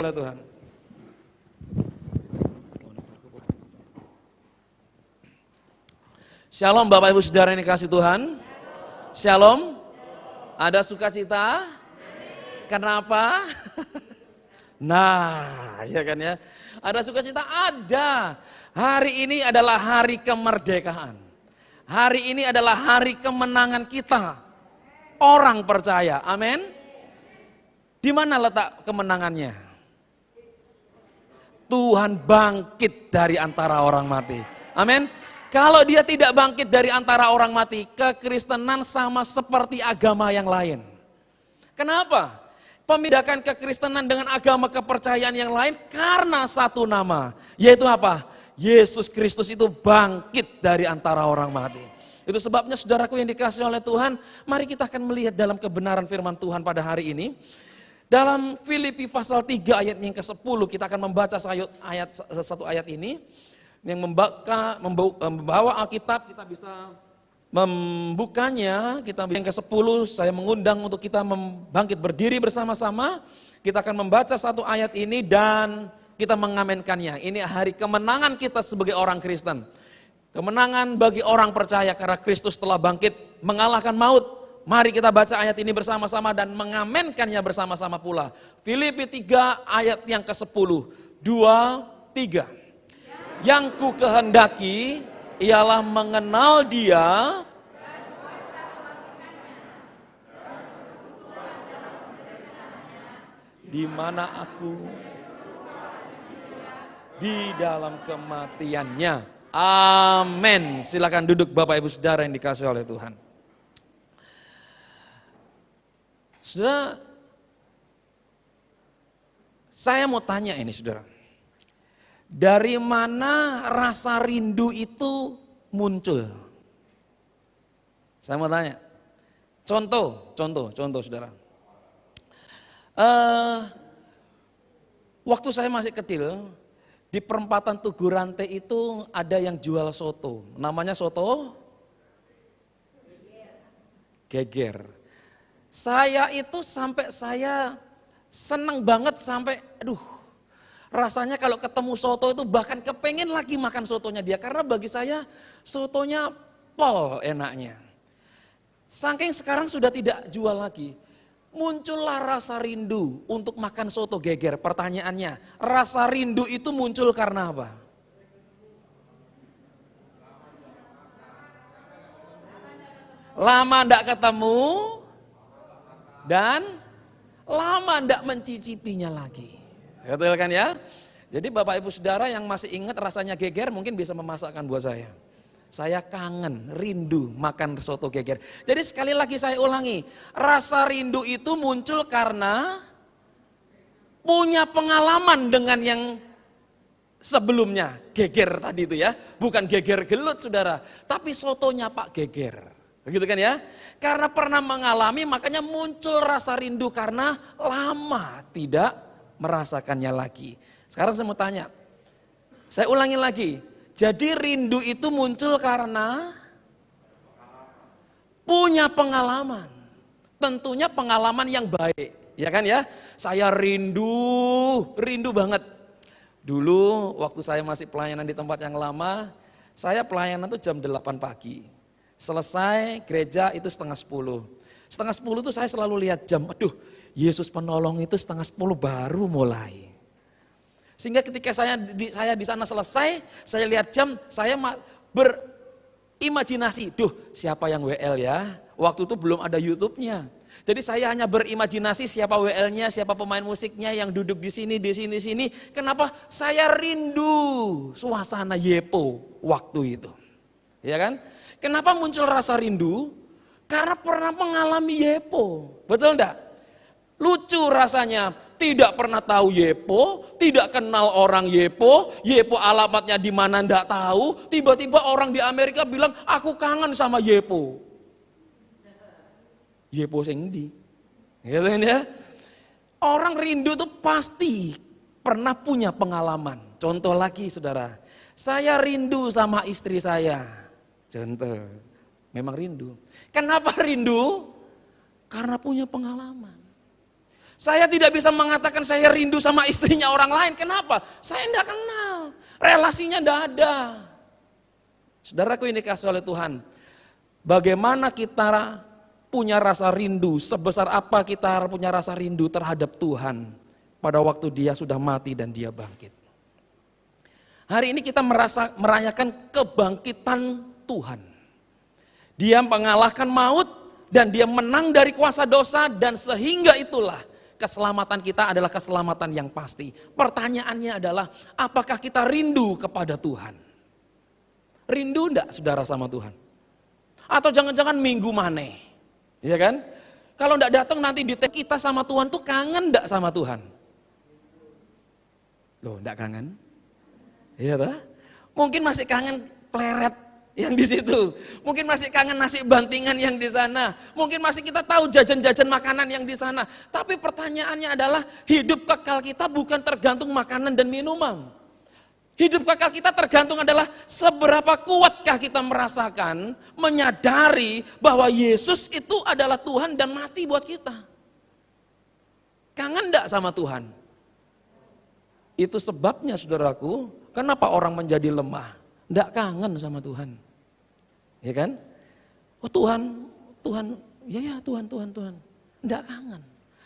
oleh Tuhan. Shalom Bapak Ibu Saudara yang dikasih Tuhan. Shalom. Ada sukacita? Kenapa? Nah, ya kan ya. Ada sukacita? Ada. Hari ini adalah hari kemerdekaan. Hari ini adalah hari kemenangan kita. Orang percaya. Amin. Di mana letak kemenangannya? Tuhan bangkit dari antara orang mati. Amin. Kalau dia tidak bangkit dari antara orang mati, kekristenan sama seperti agama yang lain. Kenapa? Membedakan kekristenan dengan agama kepercayaan yang lain karena satu nama. Yaitu apa? Yesus Kristus itu bangkit dari antara orang mati. Itu sebabnya saudaraku yang dikasihi oleh Tuhan, mari kita akan melihat dalam kebenaran firman Tuhan pada hari ini. Dalam Filipi pasal 3 ayat yang ke-10 kita akan membaca satu ayat ini. Yang membawa Alkitab kita bisa membukanya. Kita yang ke-10 saya mengundang untuk kita bangkit berdiri bersama-sama. Kita akan membaca satu ayat ini dan kita mengamenkannya. Ini hari kemenangan kita sebagai orang Kristen. Kemenangan bagi orang percaya karena Kristus telah bangkit mengalahkan maut. Mari kita baca ayat ini bersama-sama dan mengamenkannya bersama-sama pula. Filipi 3 ayat yang ke-10. 2, 3. Yang ku kehendaki ialah mengenal Dia di mana aku di dalam kematiannya. Amin. Silakan duduk Bapak Ibu Saudara yang dikasihi oleh Tuhan. Saudara, saya mau tanya ini saudara. Dari mana rasa rindu itu muncul? Saya mau tanya. Contoh saudara. Waktu saya masih kecil, di perempatan Tugu Rantai itu ada yang jual soto. Namanya soto Geger. Saya itu sampai saya seneng banget sampai rasanya kalau ketemu soto itu bahkan kepengen lagi makan sotonya dia. Karena bagi saya sotonya pol enaknya. Saking sekarang sudah tidak jual lagi. Muncullah rasa rindu untuk makan soto Geger. Pertanyaannya, rasa rindu itu muncul karena apa? Lama enggak ketemu dan lama enggak mencicipinya lagi. Betul kan ya? Jadi Bapak Ibu Saudara yang masih ingat rasanya Geger mungkin bisa memasakkan buat saya. Saya kangen, rindu makan soto Geger. Jadi sekali lagi saya ulangi, rasa rindu itu muncul karena punya pengalaman dengan yang sebelumnya. Geger tadi itu ya, bukan Geger gelut saudara, tapi sotonya Pak Geger. Begitu kan ya? Karena pernah mengalami makanya muncul rasa rindu karena lama tidak merasakannya lagi. Sekarang saya mau tanya, saya ulangi lagi. Jadi rindu itu muncul karena punya pengalaman. Tentunya pengalaman yang baik, ya kan ya? Saya rindu banget. Dulu waktu saya masih pelayanan di tempat yang lama, saya pelayanan tuh jam 8 pagi. Selesai gereja itu 9:30. 9:30 tuh saya selalu lihat jam, Yesus penolong itu 9:30 baru mulai. Sehingga ketika saya di sana selesai, saya lihat jam, saya berimajinasi, siapa yang WL ya? Waktu itu belum ada YouTube-nya. Jadi saya hanya berimajinasi siapa WL-nya, siapa pemain musiknya yang duduk di sini. Kenapa? Saya rindu suasana Yepo waktu itu. Ya kan? Kenapa muncul rasa rindu? Karena pernah mengalami Yepo. Betul enggak? Lucu rasanya, tidak pernah tahu Yepo, tidak kenal orang Yepo alamatnya di mana enggak tahu, tiba-tiba orang di Amerika bilang, aku kangen sama Yepo. Yepo sing ndi? Gitu kan ya? Orang rindu tuh pasti pernah punya pengalaman. Contoh lagi saudara, saya rindu sama istri saya. Contoh, memang rindu. Kenapa rindu? Karena punya pengalaman. Saya tidak bisa mengatakan saya rindu sama istrinya orang lain. Kenapa? Saya tidak kenal. Relasinya tidak ada. Saudaraku ini kasih oleh Tuhan. Bagaimana kita punya rasa rindu, sebesar apa kita punya rasa rindu terhadap Tuhan pada waktu dia sudah mati dan dia bangkit. Hari ini kita merayakan kebangkitan Tuhan. Dia mengalahkan maut dan dia menang dari kuasa dosa, dan sehingga itulah keselamatan kita adalah keselamatan yang pasti. Pertanyaannya adalah, apakah kita rindu kepada Tuhan? Rindu enggak saudara sama Tuhan? Atau jangan-jangan minggu maneh, ya kan? Kalau enggak datang nanti di kita sama Tuhan tuh kangen enggak sama Tuhan? Loh, enggak kangen? Iya tak? Mungkin masih kangen pleret yang di situ. Mungkin masih kangen nasi bantingan yang di sana. Mungkin masih kita tahu jajan-jajan makanan yang di sana. Tapi pertanyaannya adalah, hidup kekal kita bukan tergantung makanan dan minuman. Hidup kekal kita tergantung adalah seberapa kuatkah kita merasakan, menyadari bahwa Yesus itu adalah Tuhan dan mati buat kita. Kangen enggak sama Tuhan? Itu sebabnya saudaraku, kenapa orang menjadi lemah? Enggak kangen sama Tuhan. Ya kan? Oh Tuhan, ya Tuhan. Enggak kangen.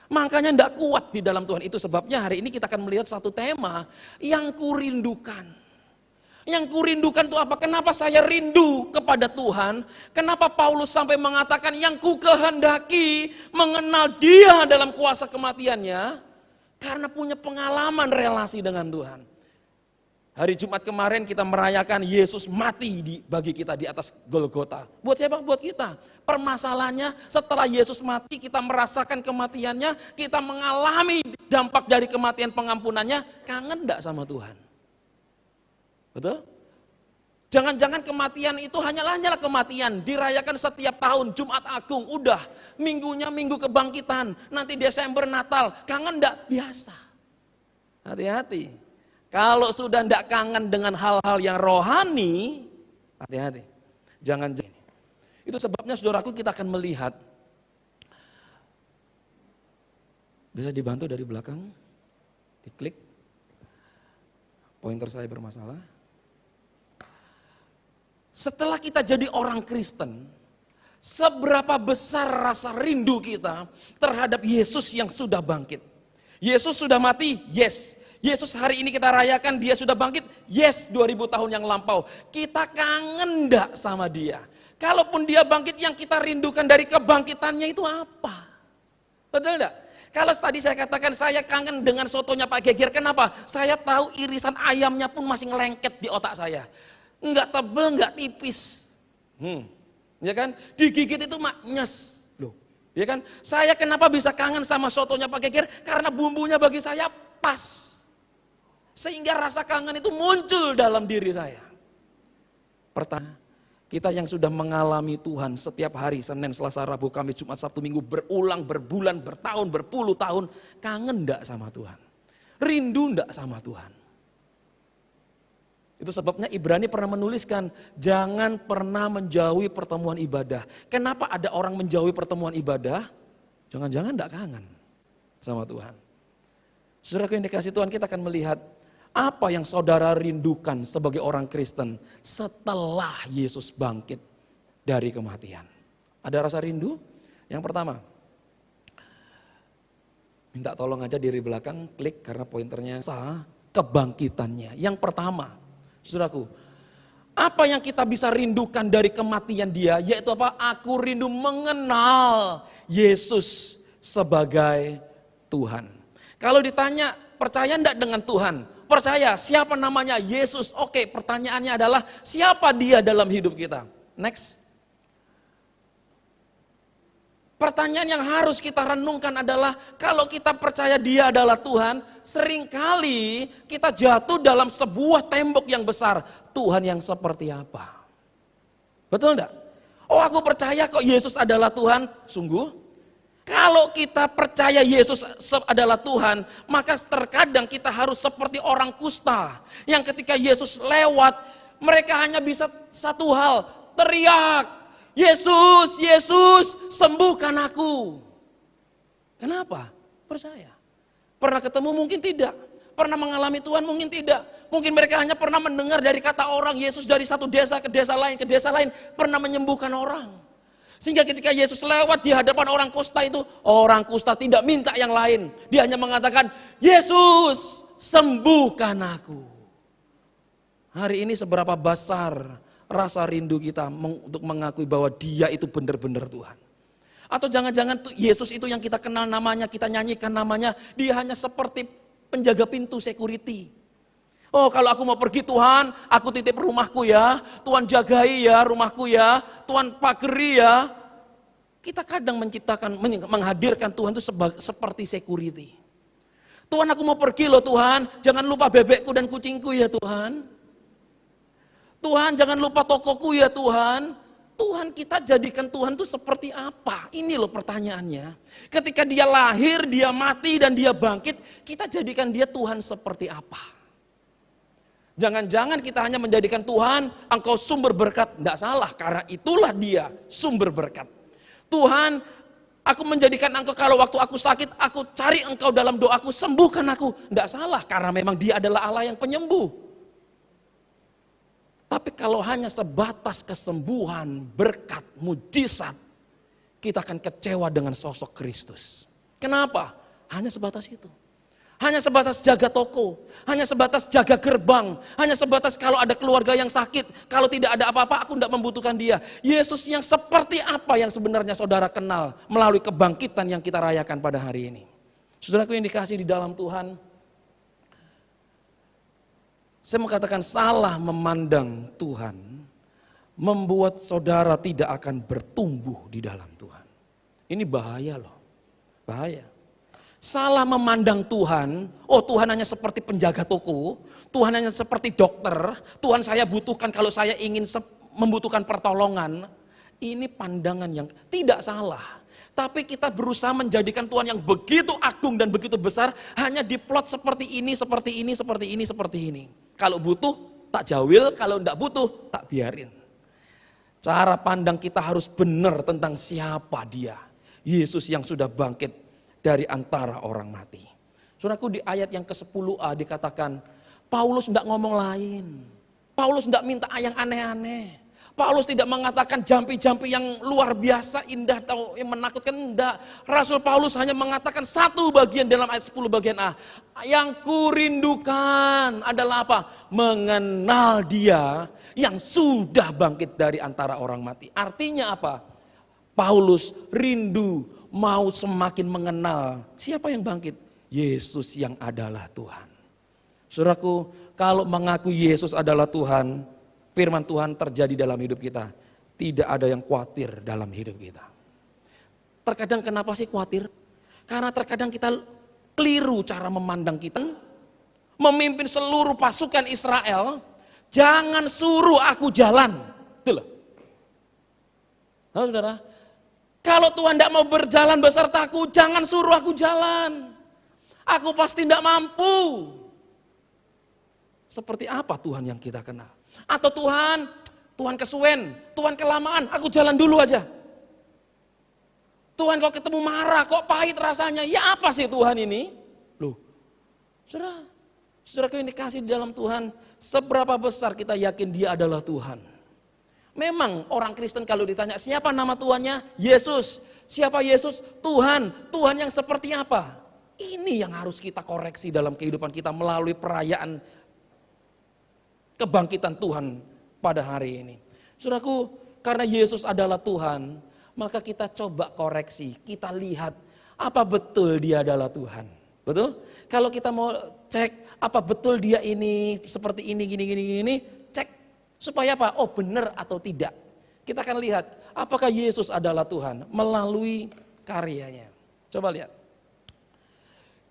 Makanya enggak kuat di dalam Tuhan. Itu sebabnya hari ini kita akan melihat satu tema yang kurindukan. Yang kurindukan itu apa? Kenapa saya rindu kepada Tuhan? Kenapa Paulus sampai mengatakan yang ku kehendaki mengenal Dia dalam kuasa kematiannya? Karena punya pengalaman relasi dengan Tuhan. Hari Jumat kemarin kita merayakan Yesus mati bagi kita di atas Golgota. Buat siapa? Buat kita. Permasalahannya setelah Yesus mati kita merasakan kematiannya, kita mengalami dampak dari kematian pengampunannya, kangen enggak sama Tuhan? Betul? Jangan-jangan kematian itu hanyalah kematian, dirayakan setiap tahun, Jumat Agung, udah. Minggunya minggu kebangkitan, nanti Desember Natal, kangen enggak? Biasa. Hati-hati. Kalau sudah tidak kangen dengan hal-hal yang rohani, hati-hati. Jangan. Itu sebabnya saudaraku kita akan melihat. Bisa dibantu dari belakang? Diklik. Pointer saya bermasalah. Setelah kita jadi orang Kristen, seberapa besar rasa rindu kita terhadap Yesus yang sudah bangkit. Yesus sudah mati? Yes. Yesus hari ini kita rayakan dia sudah bangkit? Yes, 2000 tahun yang lampau. Kita kangen enggak sama dia? Kalaupun dia bangkit, yang kita rindukan dari kebangkitannya itu apa? Betul enggak? Kalau tadi saya katakan saya kangen dengan sotonya Pak Geger, kenapa? Saya tahu irisan ayamnya pun masih ngelengket di otak saya. Enggak tebel, enggak tipis. Ya kan? Digigit itu nyes. Loh, ya kan? Saya kenapa bisa kangen sama sotonya Pak Geger? Karena bumbunya bagi saya pas. Sehingga rasa kangen itu muncul dalam diri saya. Pertama, kita yang sudah mengalami Tuhan setiap hari, Senin, Selasa, Rabu, Kamis, Jumat, Sabtu, Minggu, berulang, berbulan, bertahun, berpuluh tahun, kangen enggak sama Tuhan? Rindu enggak sama Tuhan? Itu sebabnya Ibrani pernah menuliskan, jangan pernah menjauhi pertemuan ibadah. Kenapa ada orang menjauhi pertemuan ibadah? Jangan-jangan enggak kangen sama Tuhan. Saudara yang dikasih Tuhan, kita akan melihat apa yang saudara rindukan sebagai orang Kristen setelah Yesus bangkit dari kematian. Ada rasa rindu? Yang pertama, minta tolong aja diri belakang, klik karena pointernya kebangkitannya. Yang pertama, saudaraku, apa yang kita bisa rindukan dari kematian dia? Yaitu apa? Aku rindu mengenal Yesus sebagai Tuhan. Kalau ditanya, percaya enggak dengan Tuhan? Percaya, siapa namanya? Yesus. Oke, pertanyaannya adalah siapa dia dalam hidup kita? Next. Pertanyaan yang harus kita renungkan adalah kalau kita percaya dia adalah Tuhan, seringkali kita jatuh dalam sebuah tembok yang besar. Tuhan yang seperti apa? Betul enggak? Oh, aku percaya kok Yesus adalah Tuhan. Sungguh? Kalau kita percaya Yesus adalah Tuhan, maka terkadang kita harus seperti orang kusta. Yang ketika Yesus lewat, mereka hanya bisa satu hal, teriak, Yesus, Yesus, sembuhkan aku. Kenapa? Percaya. Pernah ketemu mungkin tidak. Pernah mengalami Tuhan mungkin tidak. Mungkin mereka hanya pernah mendengar dari kata orang Yesus dari satu desa ke desa lain, pernah menyembuhkan orang. Sehingga ketika Yesus lewat di hadapan orang kusta itu, orang kusta tidak minta yang lain. Dia hanya mengatakan, Yesus sembuhkan aku. Hari ini seberapa besar rasa rindu kita untuk mengakui bahwa dia itu benar-benar Tuhan. Atau jangan-jangan Yesus itu yang kita kenal namanya, kita nyanyikan namanya, dia hanya seperti penjaga pintu security. Oh, kalau aku mau pergi Tuhan, aku titip rumahku ya, Tuhan jagai ya rumahku ya, Tuhan pageri ya. Kita kadang menghadirkan Tuhan itu seperti security. Tuhan, aku mau pergi loh Tuhan, jangan lupa bebekku dan kucingku ya Tuhan. Tuhan, jangan lupa tokoku ya Tuhan. Tuhan, kita jadikan Tuhan itu seperti apa? Ini loh pertanyaannya. Ketika dia lahir, dia mati dan dia bangkit, kita jadikan dia Tuhan seperti apa? Jangan-jangan kita hanya menjadikan Tuhan, engkau sumber berkat. Tidak salah, karena itulah dia sumber berkat. Tuhan, aku menjadikan engkau kalau waktu aku sakit, aku cari engkau dalam doaku, sembuhkan aku. Tidak salah, karena memang dia adalah Allah yang penyembuh. Tapi kalau hanya sebatas kesembuhan, berkat, mujizat, kita akan kecewa dengan sosok Kristus. Kenapa? Hanya sebatas itu. Hanya sebatas jaga toko, hanya sebatas jaga gerbang, hanya sebatas kalau ada keluarga yang sakit, kalau tidak ada apa-apa aku tidak membutuhkan dia. Yesus yang seperti apa yang sebenarnya saudara kenal melalui kebangkitan yang kita rayakan pada hari ini. Saudaraku yang dikasihi di dalam Tuhan, saya mau katakan salah memandang Tuhan membuat saudara tidak akan bertumbuh di dalam Tuhan. Ini bahaya loh, bahaya. Salah memandang Tuhan, oh Tuhan hanya seperti penjaga toko, Tuhan hanya seperti dokter, Tuhan saya butuhkan kalau saya ingin membutuhkan pertolongan. Ini pandangan yang tidak salah. Tapi kita berusaha menjadikan Tuhan yang begitu agung dan begitu besar hanya diplot seperti ini, seperti ini, seperti ini, seperti ini. Kalau butuh tak jawil, kalau tidak butuh tak biarin. Cara pandang kita harus benar tentang siapa dia. Yesus yang sudah bangkit dari antara orang mati. Saudaraku, di ayat yang ke-10a dikatakan, Paulus tidak ngomong lain. Paulus tidak minta yang aneh-aneh. Paulus tidak mengatakan jampi-jampi yang luar biasa, indah atau yang menakutkan. Enggak. Rasul Paulus hanya mengatakan satu bagian dalam ayat 10 bagian A. Yang kurindukan adalah apa? Mengenal dia yang sudah bangkit dari antara orang mati. Artinya apa? Paulus rindu mau semakin mengenal siapa yang bangkit? Yesus yang adalah Tuhan. Saudaraku, kalau mengaku Yesus adalah Tuhan, firman Tuhan terjadi dalam hidup kita. Tidak ada yang khawatir dalam hidup kita. Terkadang kenapa sih khawatir? Karena terkadang kita keliru cara memandang kita. Memimpin seluruh pasukan Israel, jangan suruh aku jalan. Itu loh. Nah, saudara, kalau Tuhan tidak mau berjalan besertaku, jangan suruh aku jalan. Aku pasti tidak mampu. Seperti apa Tuhan yang kita kenal? Atau Tuhan kesuwen, Tuhan kelamaan, aku jalan dulu aja. Tuhan kok ketemu marah, kok pahit rasanya. Ya apa sih Tuhan ini? Loh, saudaraku yang dikasih di dalam Tuhan, seberapa besar kita yakin dia adalah Tuhan. Memang orang Kristen kalau ditanya siapa nama Tuhannya? Yesus. Siapa Yesus? Tuhan. Tuhan yang seperti apa? Ini yang harus kita koreksi dalam kehidupan kita melalui perayaan kebangkitan Tuhan pada hari ini. Saudaraku, karena Yesus adalah Tuhan, maka kita coba koreksi. Kita lihat apa betul dia adalah Tuhan. Betul? Kalau kita mau cek apa betul dia ini seperti ini, gini. Cek. Supaya apa? Oh benar atau tidak. Kita akan lihat apakah Yesus adalah Tuhan melalui karyanya. Coba lihat.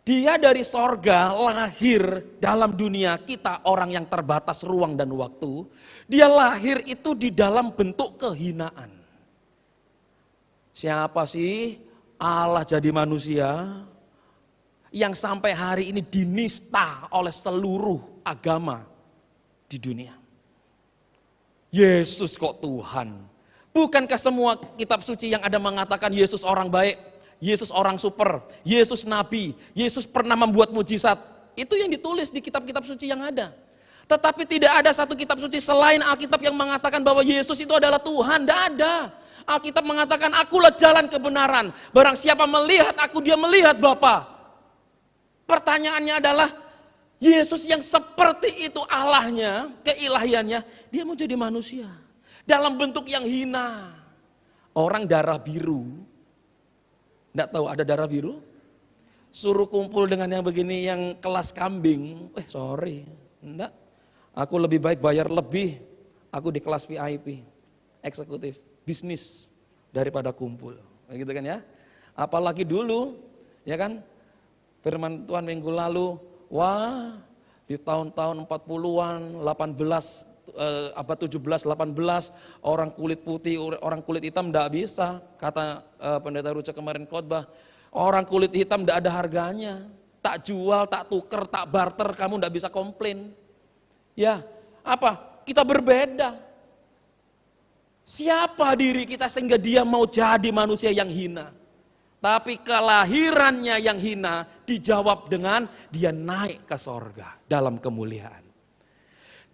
Dia dari sorga lahir dalam dunia kita orang yang terbatas ruang dan waktu. Dia lahir itu di dalam bentuk kehinaan. Siapa sih Allah jadi manusia yang sampai hari ini dinista oleh seluruh agama di dunia? Yesus kok Tuhan? Bukankah semua kitab suci yang ada mengatakan Yesus orang baik? Yesus orang super, Yesus nabi, Yesus pernah membuat mujizat. Itu yang ditulis di kitab-kitab suci yang ada. Tetapi tidak ada satu kitab suci selain Alkitab yang mengatakan bahwa Yesus itu adalah Tuhan. Tidak ada. Alkitab mengatakan, akulah jalan kebenaran. Barang siapa melihat aku, dia melihat Bapa. Pertanyaannya adalah, Yesus yang seperti itu Allahnya, keilahiannya, dia mau jadi manusia. Dalam bentuk yang hina. Orang darah biru. Tidak tahu ada darah biru? Suruh kumpul dengan yang begini, yang kelas kambing. Sorry. Enggak. Aku lebih baik bayar lebih. Aku di kelas VIP. Eksekutif. Bisnis. Daripada kumpul. Gitu kan ya. Apalagi dulu. Ya kan. Firman Tuhan minggu lalu. Wah. Di tahun-tahun 40-an. 18. Abad 17, 18, orang kulit putih, orang kulit hitam tidak bisa, kata pendeta Ruca kemarin khotbah, orang kulit hitam tidak ada harganya, tak jual, tak tuker, tak barter, kamu tidak bisa komplain. Ya, apa? Kita berbeda. Siapa diri kita sehingga dia mau jadi manusia yang hina? Tapi kelahirannya yang hina dijawab dengan dia naik ke sorga dalam kemuliaan.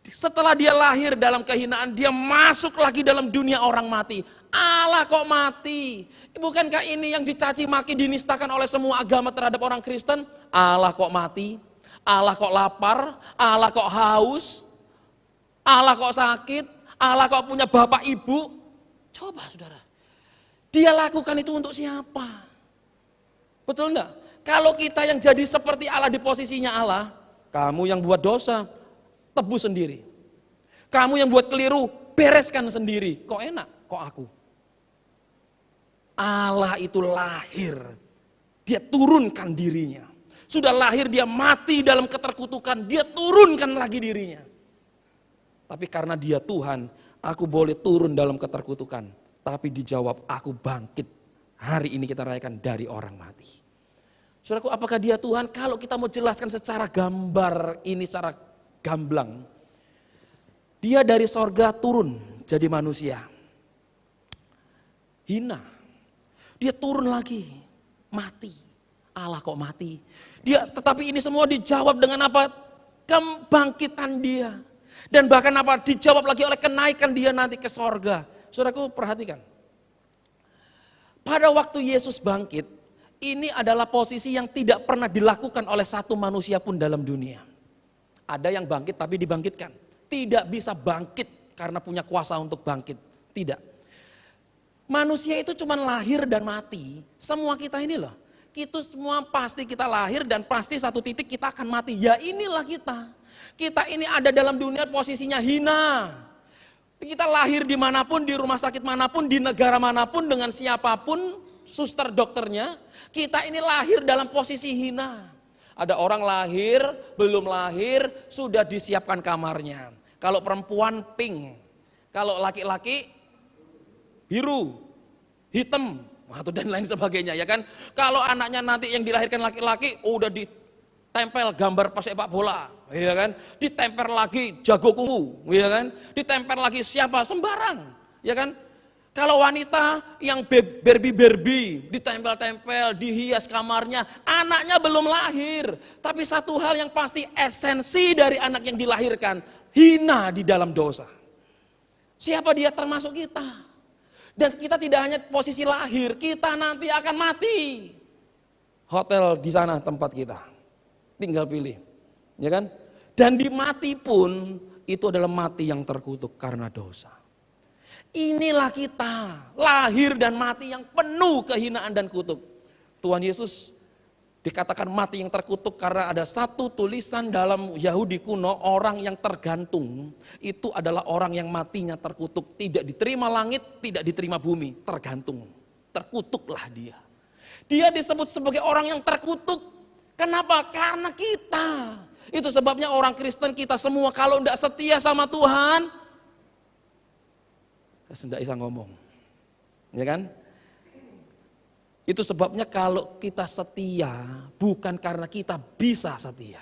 Setelah dia lahir dalam kehinaan, dia masuk lagi dalam dunia orang mati. Allah kok mati? Bukankah ini yang dicaci maki dinistakan oleh semua agama terhadap orang Kristen? Allah kok mati? Allah kok lapar? Allah kok haus? Allah kok sakit? Allah kok punya bapak ibu? Coba saudara, dia lakukan itu untuk siapa? Betul enggak? Kalau kita yang jadi seperti Allah di posisinya Allah, kamu yang buat dosa, tebus sendiri. Kamu yang buat keliru, bereskan sendiri. Kok enak? Kok aku? Allah itu lahir. Dia turunkan dirinya. Sudah lahir dia mati dalam keterkutukan. Dia turunkan lagi dirinya. Tapi karena dia Tuhan, aku boleh turun dalam keterkutukan. Tapi dijawab, aku bangkit. Hari ini kita rayakan dari orang mati. Saudaraku, apakah dia Tuhan? Kalau kita mau jelaskan secara gambar ini secara gamblang, dia dari sorga turun jadi manusia, hina, dia turun lagi, mati. Allah kok mati? Dia, tetapi ini semua dijawab dengan apa? Kebangkitan dia, dan bahkan apa? Dijawab lagi oleh kenaikan dia nanti ke sorga. Saudaraku perhatikan, pada waktu Yesus bangkit, ini adalah posisi yang tidak pernah dilakukan oleh satu manusia pun dalam dunia. Ada yang bangkit tapi dibangkitkan. Tidak bisa bangkit karena punya kuasa untuk bangkit. Tidak. Manusia itu cuma lahir dan mati. Semua kita ini loh. Kita semua pasti kita lahir dan pasti satu titik kita akan mati. Ya inilah kita. Kita ini ada dalam dunia posisinya hina. Kita lahir dimanapun, di rumah sakit manapun, di negara manapun, dengan siapapun, suster dokternya. Kita ini lahir dalam posisi hina. Ada orang lahir, belum lahir, sudah disiapkan kamarnya. Kalau perempuan pink, kalau laki-laki biru, hitam, atau dan lain sebagainya ya kan. Kalau anaknya nanti yang dilahirkan laki-laki, udah ditempel gambar pesepak bola, ya kan. Ditempel lagi jago kungfu, ya kan. Ditempel lagi siapa, sembarang, ya kan. Kalau wanita yang Barbie, ditempel-tempel, dihias kamarnya, anaknya belum lahir. Tapi satu hal yang pasti, esensi dari anak yang dilahirkan, hina di dalam dosa. Siapa dia? Termasuk kita. Dan kita tidak hanya posisi lahir, kita nanti akan mati. Hotel di sana tempat kita, tinggal pilih, ya kan? Dan di mati pun, itu adalah mati yang terkutuk karena dosa. Inilah kita, lahir dan mati yang penuh kehinaan dan kutuk. Tuhan Yesus dikatakan mati yang terkutuk karena ada satu tulisan dalam Yahudi kuno, orang yang tergantung. Itu adalah orang yang matinya terkutuk, tidak diterima langit, tidak diterima bumi, tergantung. Terkutuklah dia. Dia disebut sebagai orang yang terkutuk. Kenapa? Karena kita. Itu sebabnya orang Kristen kita semua kalau tidak setia sama Tuhan, tidak bisa ngomong, ya kan? Itu sebabnya kalau kita setia bukan karena kita bisa setia.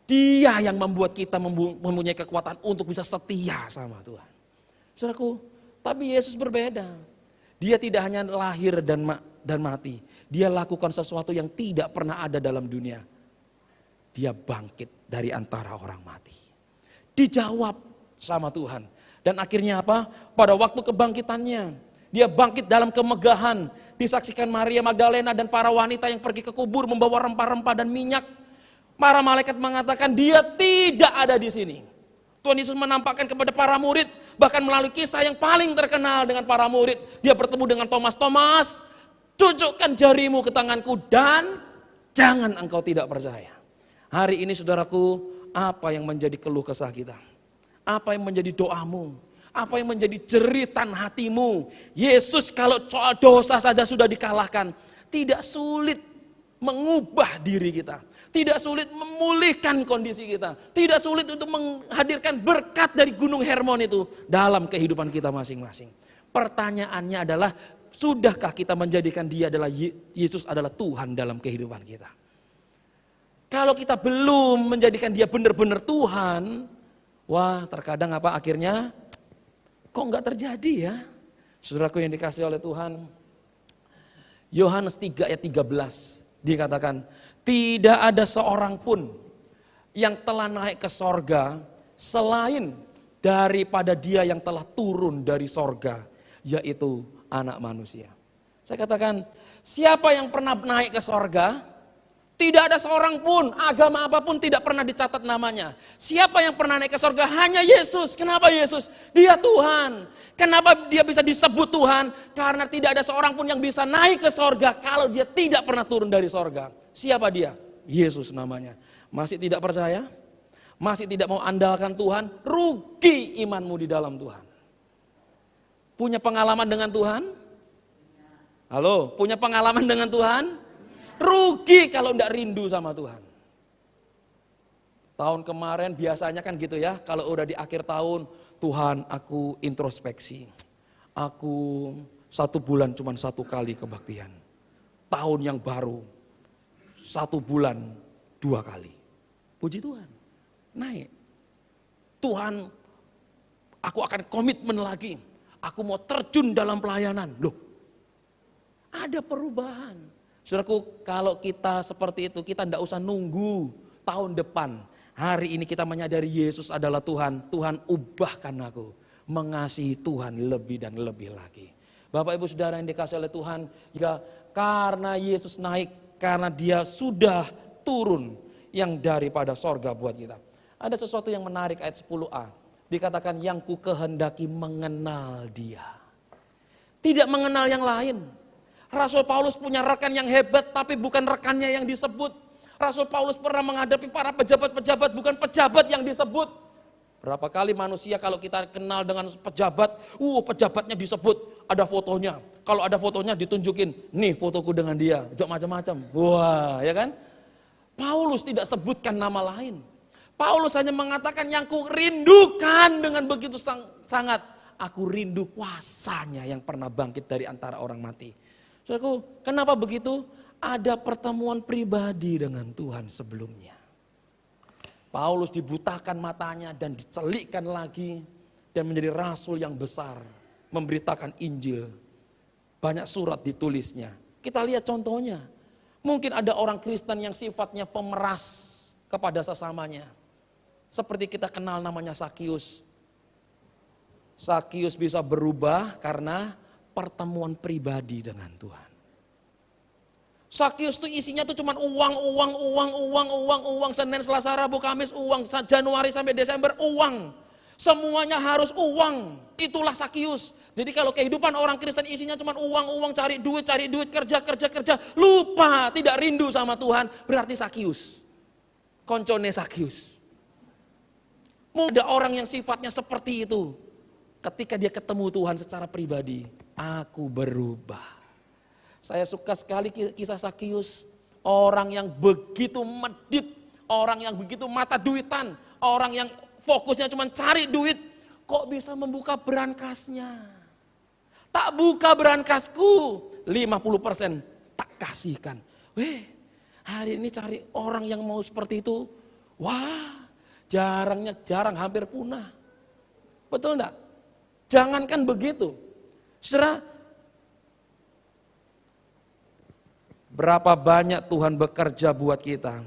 Dia yang membuat kita mempunyai kekuatan untuk bisa setia sama Tuhan. Saudaraku, tapi Yesus berbeda. Dia tidak hanya lahir dan dan mati. Dia lakukan sesuatu yang tidak pernah ada dalam dunia. Dia bangkit dari antara orang mati. Dijawab sama Tuhan. Dan akhirnya apa? Pada waktu kebangkitannya, dia bangkit dalam kemegahan. Disaksikan Maria Magdalena dan para wanita yang pergi ke kubur membawa rempah-rempah dan minyak. Para malaikat mengatakan dia tidak ada di sini. Tuhan Yesus menampakkan kepada para murid, bahkan melalui kisah yang paling terkenal dengan para murid. Dia bertemu dengan Thomas. Thomas, tunjukkan jarimu ke tanganku dan jangan engkau tidak percaya. Hari ini saudaraku, apa yang menjadi keluh kesah kita? Apa yang menjadi doamu? Apa yang menjadi jeritan hatimu? Yesus kalau soal dosa saja sudah dikalahkan. Tidak sulit mengubah diri kita. Tidak sulit memulihkan kondisi kita. Tidak sulit untuk menghadirkan berkat dari Gunung Hermon itu dalam kehidupan kita masing-masing. Pertanyaannya adalah, sudahkah kita menjadikan dia adalah Yesus adalah Tuhan dalam kehidupan kita? Kalau kita belum menjadikan dia benar-benar Tuhan, wah terkadang apa akhirnya? Kok enggak terjadi ya? Saudaraku yang dikasihi oleh Tuhan, Yohanes 3 ayat 13 dikatakan, tidak ada seorang pun yang telah naik ke sorga selain daripada dia yang telah turun dari sorga, yaitu anak manusia. Saya katakan, siapa yang pernah naik ke sorga? Tidak ada seorang pun, agama apapun tidak pernah dicatat namanya. Siapa yang pernah naik ke sorga? Hanya Yesus. Kenapa Yesus? Dia Tuhan. Kenapa dia bisa disebut Tuhan? Karena tidak ada seorang pun yang bisa naik ke sorga kalau dia tidak pernah turun dari sorga. Siapa dia? Yesus namanya. Masih tidak percaya? Masih tidak mau andalkan Tuhan? Rugi imanmu di dalam Tuhan. Punya pengalaman dengan Tuhan? Halo, punya pengalaman dengan Tuhan? Rugi kalau tidak rindu sama Tuhan. Tahun kemarin biasanya kan gitu ya, kalau udah di akhir tahun, Tuhan aku introspeksi. Aku 1 bulan cuma 1 kali kebaktian. Tahun yang baru, 1 bulan 2 kali. Puji Tuhan, naik. Tuhan, aku akan komitmen lagi. Aku mau terjun dalam pelayanan. Loh, ada perubahan. Saudaraku, kalau kita seperti itu, kita tidak usah nunggu tahun depan. Hari ini kita menyadari Yesus adalah Tuhan. Tuhan ubahkan aku mengasihi Tuhan lebih dan lebih lagi. Bapak Ibu Saudara yang dikasihi oleh Tuhan, ya, karena Yesus naik, karena dia sudah turun yang daripada sorga buat kita. Ada sesuatu yang menarik ayat 10a. Dikatakan yang ku kehendaki mengenal dia. Tidak mengenal yang lain. Rasul Paulus punya rekan yang hebat, tapi bukan rekannya yang disebut. Rasul Paulus pernah menghadapi para pejabat-pejabat, bukan pejabat yang disebut. Berapa kali manusia kalau kita kenal dengan pejabat, pejabatnya disebut, ada fotonya. Kalau ada fotonya ditunjukin, nih fotoku dengan dia, macam-macam. Wah, ya kan? Paulus tidak sebutkan nama lain. Paulus hanya mengatakan yang ku rindukan dengan begitu sangat. Aku rindu kuasanya yang pernah bangkit dari antara orang mati. Saudaraku, kenapa begitu? Ada pertemuan pribadi dengan Tuhan sebelumnya. Paulus dibutakan matanya dan dicelikkan lagi dan menjadi rasul yang besar, memberitakan Injil. Banyak surat ditulisnya. Kita lihat contohnya. Mungkin ada orang Kristen yang sifatnya pemeras kepada sesamanya. Seperti kita kenal namanya Sakius. Sakius bisa berubah karena pertemuan pribadi dengan Tuhan. Sakius tuh isinya tuh cuman uang, Senin, Selasa, Rabu, Kamis, uang, Januari sampai Desember, uang. Semuanya harus uang. Itulah Sakius. Jadi kalau kehidupan orang Kristen isinya cuman uang, cari duit, kerja. Lupa, tidak rindu sama Tuhan, berarti Sakius. Koncone Sakius. Ada orang yang sifatnya seperti itu. Ketika dia ketemu Tuhan secara pribadi, aku berubah. Saya suka sekali kisah Sakius. Orang yang begitu medit, orang yang begitu mata duitan, orang yang fokusnya cuma cari duit, kok bisa membuka berangkasnya. Tak buka berangkasku, 50% tak kasihkan. Hari ini cari orang yang mau seperti itu, wah jarang hampir punah. Betul enggak? Jangankan begitu, saudara, Berapa banyak Tuhan bekerja buat kita.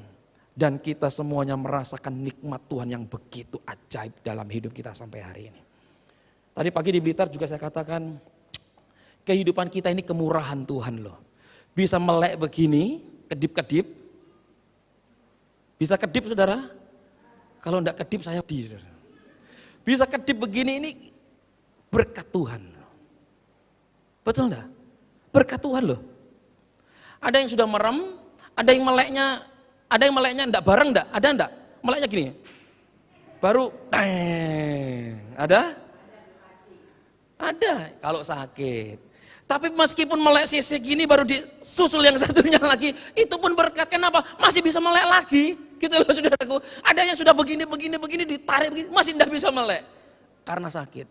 Dan kita semuanya merasakan nikmat Tuhan yang begitu ajaib dalam hidup kita sampai hari ini. Tadi pagi di Blitar juga saya katakan, kehidupan kita ini kemurahan Tuhan loh. Bisa melek begini, kedip-kedip. Bisa kedip saudara? Kalau enggak kedip saya di. Bisa kedip begini, ini berkat Tuhan. Betul enggak? Berkat Tuhan loh. Ada yang sudah merem, ada yang meleknya enggak bareng enggak? Ada enggak? Meleknya gini. Baru ada? Ada kalau sakit. Tapi meskipun melek sisi gini baru disusul yang satunya lagi, itu pun berkat. Kenapa? Masih bisa melek lagi. Gitu loh saudaraku. Ada yang sudah begini ditarik begini, masih tidak bisa melek. Karena sakit.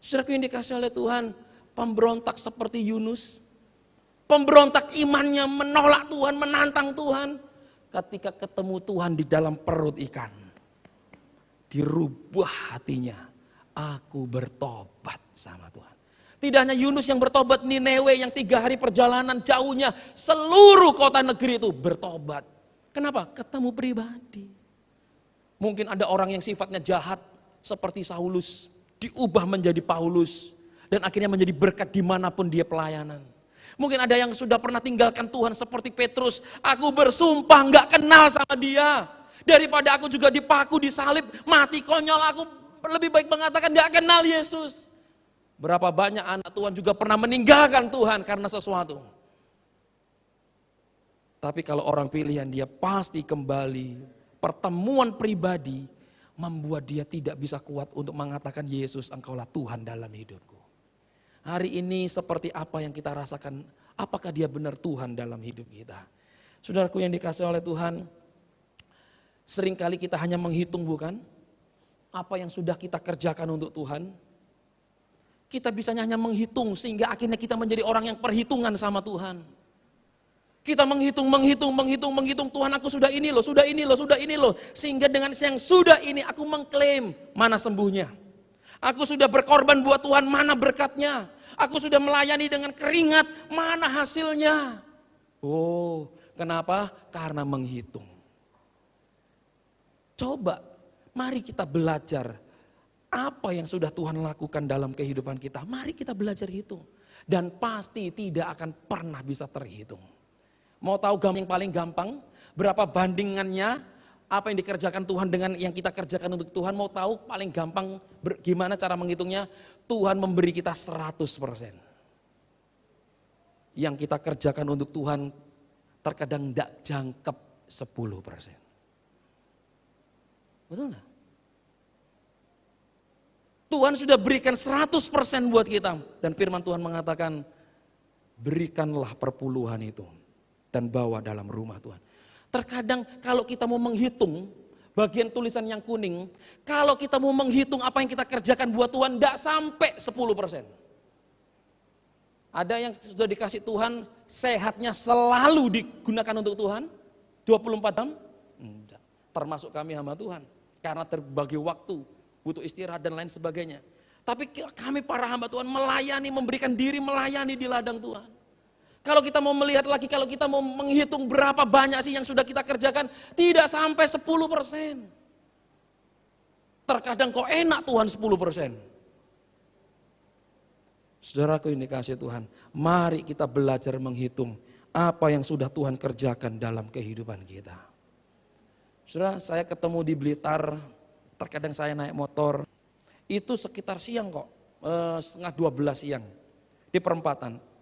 Saudaraku yang dikasih oleh Tuhan, pemberontak seperti Yunus. Pemberontak imannya menolak Tuhan, menantang Tuhan. Ketika ketemu Tuhan di dalam perut ikan. Dirubah hatinya. Aku bertobat sama Tuhan. Tidak hanya Yunus yang bertobat, Nineve yang 3 hari perjalanan jauhnya. Seluruh kota negeri itu bertobat. Kenapa? Ketemu pribadi. Mungkin ada orang yang sifatnya jahat seperti Saulus. Diubah menjadi Paulus. Dan akhirnya menjadi berkat dimanapun dia pelayanan. Mungkin ada yang sudah pernah tinggalkan Tuhan seperti Petrus. Aku bersumpah gak kenal sama dia. Daripada aku juga dipaku, disalib, mati konyol, aku lebih baik mengatakan gak kenal Yesus. Berapa banyak anak Tuhan juga pernah meninggalkan Tuhan karena sesuatu. Tapi kalau orang pilihan dia pasti kembali. Pertemuan pribadi membuat dia tidak bisa kuat untuk mengatakan Yesus engkaulah Tuhan dalam hidupku. Hari ini seperti apa yang kita rasakan, apakah dia benar Tuhan dalam hidup kita. Saudaraku yang dikasihi oleh Tuhan, seringkali kita hanya menghitung bukan? Apa yang sudah kita kerjakan untuk Tuhan. Kita bisa hanya menghitung sehingga akhirnya kita menjadi orang yang perhitungan sama Tuhan. Kita menghitung, Tuhan aku sudah ini loh. Sehingga dengan yang sudah ini aku mengklaim mana sembuhnya. Aku sudah berkorban buat Tuhan, mana berkatnya. Aku sudah melayani dengan keringat, mana hasilnya. Oh, kenapa? Karena menghitung. Coba, mari kita belajar apa yang sudah Tuhan lakukan dalam kehidupan kita. Mari kita belajar hitung. Dan pasti tidak akan pernah bisa terhitung. Mau tahu yang paling gampang? Berapa bandingannya? Apa yang dikerjakan Tuhan dengan yang kita kerjakan untuk Tuhan, mau tahu paling gampang gimana cara menghitungnya? Tuhan memberi kita 100%. Yang kita kerjakan untuk Tuhan terkadang tidak jangkep 10%. Betul nggak? Tuhan sudah berikan 100% buat kita. Dan firman Tuhan mengatakan, berikanlah perpuluhan itu dan bawa dalam rumah Tuhan. Terkadang kalau kita mau menghitung, bagian tulisan yang kuning, kalau kita mau menghitung apa yang kita kerjakan buat Tuhan, tidak sampai 10%. Ada yang sudah dikasih Tuhan, sehatnya selalu digunakan untuk Tuhan, 24 jam? Enggak. Termasuk kami hamba Tuhan, karena terbagi waktu, butuh istirahat dan lain sebagainya. Tapi kami para hamba Tuhan melayani, memberikan diri melayani di ladang Tuhan. Kalau kita mau melihat lagi, kalau kita mau menghitung berapa banyak sih yang sudah kita kerjakan, tidak sampai 10%. Terkadang kok enak Tuhan 10%. Saudaraku yang dikasihi Tuhan, mari kita belajar menghitung apa yang sudah Tuhan kerjakan dalam kehidupan kita. Saudara, saya ketemu di Blitar, terkadang saya naik motor, itu sekitar siang kok, setengah 12 siang, di perempatan.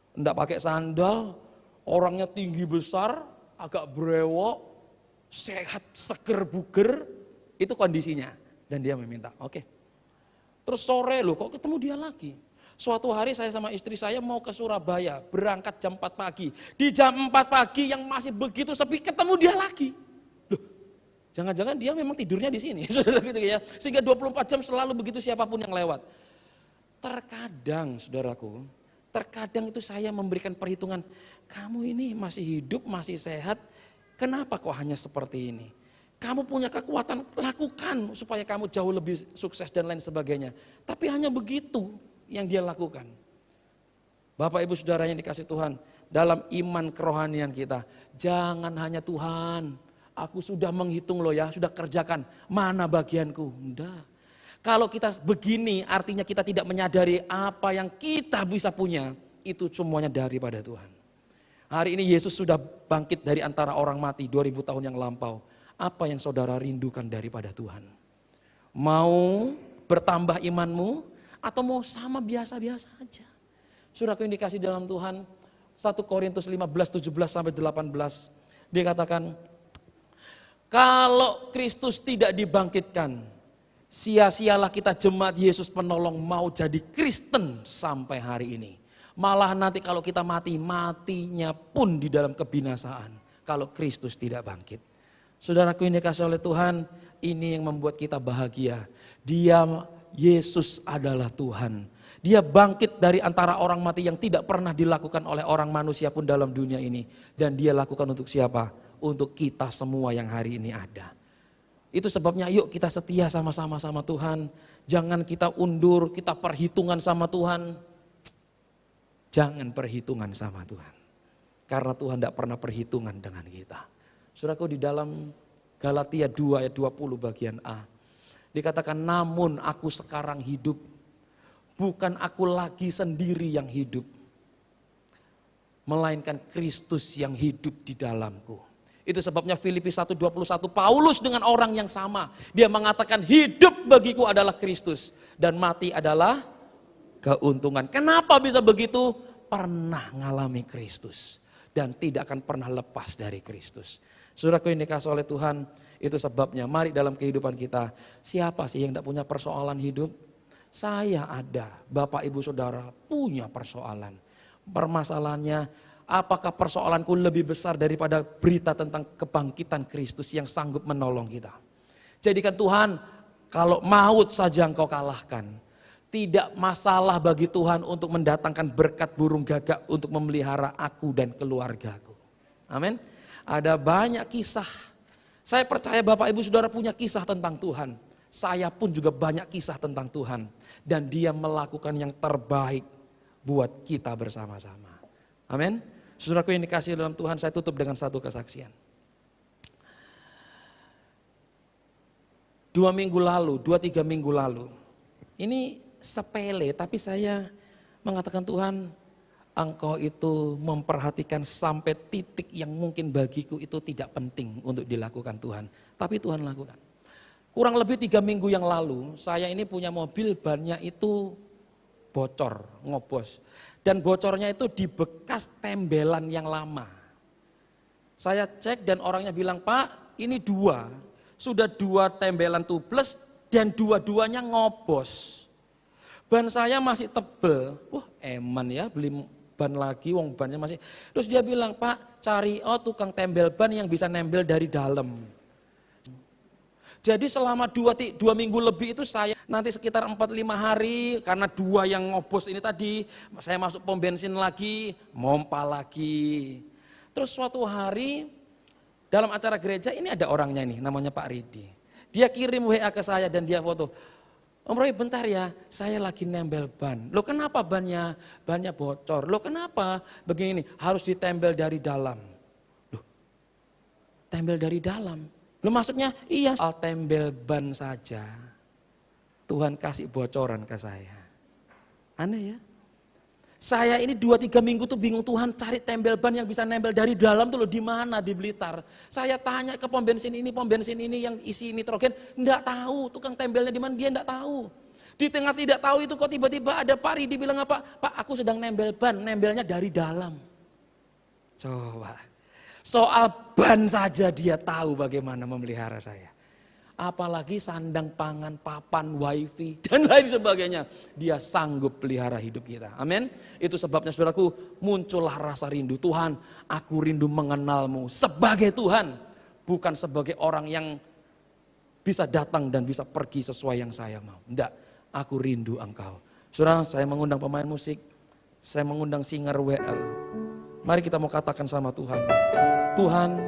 Enggak pakai sandal, orangnya tinggi besar, agak brewok, sehat, seger, buger, itu kondisinya. Dan dia meminta, oke. Terus sore loh, kok ketemu dia lagi. Suatu hari saya sama istri saya mau ke Surabaya, berangkat jam 4 pagi. Di jam 4 pagi yang masih begitu sepi, ketemu dia lagi. Loh, jangan-jangan dia memang tidurnya di sini, gitu ya. Sehingga 24 jam selalu begitu siapapun yang lewat. Terkadang, saudaraku, terkadang itu saya memberikan perhitungan, kamu ini masih hidup, masih sehat, kenapa kok hanya seperti ini? Kamu punya kekuatan, lakukan supaya kamu jauh lebih sukses dan lain sebagainya. Tapi hanya begitu yang dia lakukan. Bapak Ibu Saudara yang dikasih Tuhan, dalam iman kerohanian kita, jangan hanya Tuhan, aku sudah menghitung loh ya, sudah kerjakan, mana bagianku? Enggak. Kalau kita begini artinya kita tidak menyadari apa yang kita bisa punya, itu semuanya daripada Tuhan. Hari ini Yesus sudah bangkit dari antara orang mati 2000 tahun yang lampau. Apa yang saudara rindukan daripada Tuhan? Mau bertambah imanmu atau mau sama biasa-biasa aja? Saudaraku yang dikasih dalam Tuhan, 1 Korintus 15:17-18, dia katakan, kalau Kristus tidak dibangkitkan, sia-sialah kita jemaat Yesus penolong mau jadi Kristen sampai hari ini. Malah nanti kalau kita mati, matinya pun di dalam kebinasaan kalau Kristus tidak bangkit. Saudaraku yang dikasih oleh Tuhan, ini yang membuat kita bahagia. Dia, Yesus adalah Tuhan. Dia bangkit dari antara orang mati yang tidak pernah dilakukan oleh orang manusia pun dalam dunia ini. Dan dia lakukan untuk siapa? Untuk kita semua yang hari ini ada. Itu sebabnya yuk kita setia sama-sama sama Tuhan. Jangan kita undur, kita perhitungan sama Tuhan. Jangan perhitungan sama Tuhan. Karena Tuhan tidak pernah perhitungan dengan kita. Saudaraku, di dalam Galatia 2 ayat 20 bagian A. Dikatakan, namun aku sekarang hidup. Bukan aku lagi sendiri yang hidup. Melainkan Kristus yang hidup di dalamku. Itu sebabnya Filipi 1:21, Paulus dengan orang yang sama. Dia mengatakan hidup bagiku adalah Kristus. Dan mati adalah keuntungan. Kenapa bisa begitu? Pernah ngalami Kristus. Dan tidak akan pernah lepas dari Kristus. Saudaraku yang dikasih oleh Tuhan, itu sebabnya mari dalam kehidupan kita. Siapa sih yang tidak punya persoalan hidup? Saya ada, Bapak Ibu Saudara punya persoalan. Permasalahannya, apakah persoalanku lebih besar daripada berita tentang kebangkitan Kristus yang sanggup menolong kita? Jadikan Tuhan, kalau maut saja engkau kalahkan. Tidak masalah bagi Tuhan untuk mendatangkan berkat burung gagak untuk memelihara aku dan keluargaku. Amin. Ada banyak kisah. Saya percaya Bapak Ibu Saudara punya kisah tentang Tuhan. Saya pun juga banyak kisah tentang Tuhan. Dan dia melakukan yang terbaik buat kita bersama-sama. Amin. Saudaraku yang dikasihi dalam Tuhan, saya tutup dengan satu kesaksian. 2 minggu lalu, 2-3 minggu lalu. Ini sepele tapi saya mengatakan, Tuhan, Engkau itu memperhatikan sampai titik yang mungkin bagiku itu tidak penting untuk dilakukan Tuhan. Tapi Tuhan lakukan. Kurang lebih 3 minggu yang lalu, saya ini punya mobil, bannya itu bocor, ngobos. Dan bocornya itu di bekas tembelan yang lama. Saya cek dan orangnya bilang, Pak, ini 2. Sudah 2 tembelan tubles dan 2-duanya ngobos. Ban saya masih tebel. Eman ya, beli ban lagi, wong bannya masih. Terus dia bilang, Pak, cari tukang tembel ban yang bisa nembel dari dalam. Jadi selama 2 minggu lebih itu saya nanti sekitar 4-5 hari karena 2 yang ngobos ini tadi, saya masuk pom bensin lagi, mompa lagi. Terus suatu hari dalam acara gereja ini ada orangnya ini namanya Pak Ridi. Dia kirim WA ke saya dan dia foto. Om Roy bentar ya, saya lagi nembel ban. Loh kenapa bannya? Bannya bocor. Loh kenapa? Begini nih, harus ditembel dari dalam. Loh, tembel dari dalam? Loh maksudnya iya soal tembel ban saja Tuhan kasih bocoran ke saya. Aneh ya. Saya ini 2-3 minggu tuh bingung, Tuhan cari tembel ban yang bisa nembel dari dalam tuh loh di mana di Blitar. Saya tanya ke pom bensin ini yang isi nitrogen, enggak tahu tukang tembelnya di mana, dia enggak tahu. Di tengah tidak tahu itu kok tiba-tiba ada Pak Ridi bilang apa? Pak, aku sedang nembel ban, nembelnya dari dalam. Coba. Soal ban saja dia tahu bagaimana memelihara saya. Apalagi sandang pangan, papan, wifi, dan lain sebagainya. Dia sanggup pelihara hidup kita. Amin. Itu sebabnya saudaraku, muncullah rasa rindu. Tuhan, aku rindu mengenalmu sebagai Tuhan. Bukan sebagai orang yang bisa datang dan bisa pergi sesuai yang saya mau. Enggak, aku rindu engkau. Saudara, saya mengundang pemain musik. Saya mengundang singer WL. Mari kita mau katakan sama Tuhan. Tuhan,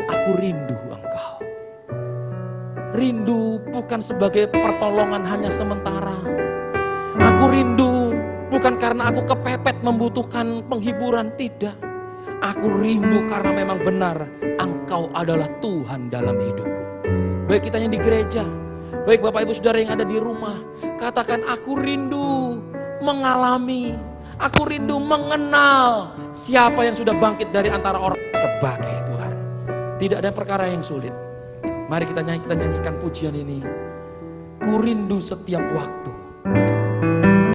aku rindu engkau. Rindu bukan sebagai pertolongan hanya sementara. Aku rindu bukan bukan karena aku kepepet membutuhkan penghiburan, tidak. Aku rindu karena memang benar Engkau adalah Tuhan dalam hidupku. Baik kita yang di gereja, baik Bapak Ibu Saudara yang ada di rumah, katakan aku rindu mengalami, aku rindu mengenal siapa yang sudah bangkit dari antara orang sebagai Tuhan. Tidak ada perkara yang sulit. Mari kita nyanyikan pujian ini. Ku rindu setiap waktu